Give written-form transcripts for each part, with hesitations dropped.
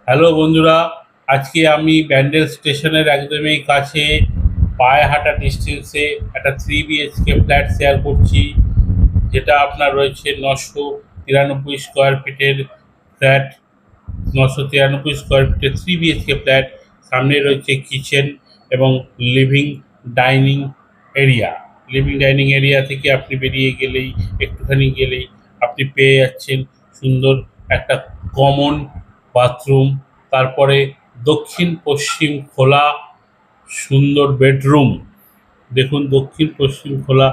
Hello বন্ধুরা, আজকে আমি ব্যান্ডেল স্টেশনের একদমই কাছে পায়ে হাঁটা ডিস্টেন্সে একটা 3 BHK ফ্ল্যাট শেয়ার করছি, যেটা আপনার রয়েছে 993 স্কোয়ার ফিটের ফ্ল্যাট। 993 স্কোয়ার ফিটের 3 BHK ফ্ল্যাট। সামনে রয়েছে কিচেন এবং living dining area. Living dining area থেকে আপনি বেরিয়ে গেলেই, একটুখানি গেলেই আপনি পেয়ে যাচ্ছেন সুন্দর একটা কমন বাথরুম। তারপরে দক্ষিণ পশ্চিম খোলা সুন্দর বেডরুম। দেখুন, দক্ষিণ পশ্চিম খোলা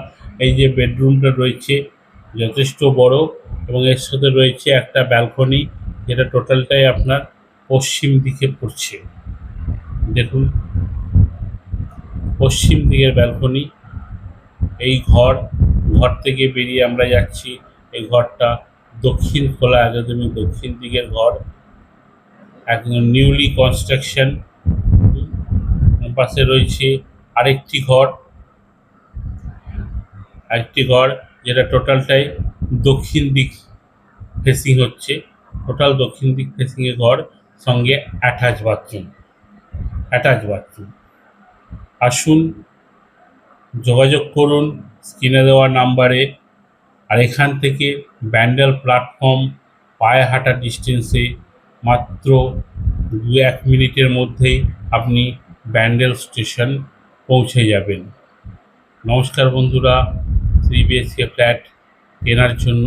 এই যে বেডরুমটা রয়েছে যথেষ্ট বড়, এবং এর সাথে রয়েছে একটা ব্যালকনি, যেটা টোটালটাই আপনার পশ্চিম দিকে পড়ছে। দেখুন, পশ্চিম দিকের ব্যালকনি। এই ঘর থেকে বেরিয়ে আমরা যাচ্ছি, এই ঘরটা দক্ষিণ খোলা, একদমই দক্ষিণ দিকের ঘর, একদম নিউলি কনস্ট্রাকশন। পাশে রয়েছে আরেকটি ঘর, যেটা টোটালটাই দক্ষিণ দিক ফেসিং হচ্ছে। টোটাল দক্ষিণ দিক ফেসিংয়ে ঘর, সঙ্গে অ্যাটাচ বাথরুম। আসুন, যোগাযোগ করুন স্ক্রিনে দেওয়া নাম্বারে। আর এখান থেকে ব্যান্ডেল প্ল্যাটফর্ম পায়ে হাঁটা ডিস্টেন্সে মাত্র 2-1 মিনিটের মধ্যেই আপনি ব্যান্ডেল স্টেশন পৌঁছে যাবেন। নমস্কার বন্ধুরা, 3 BHK ফ্ল্যাট কেনার জন্য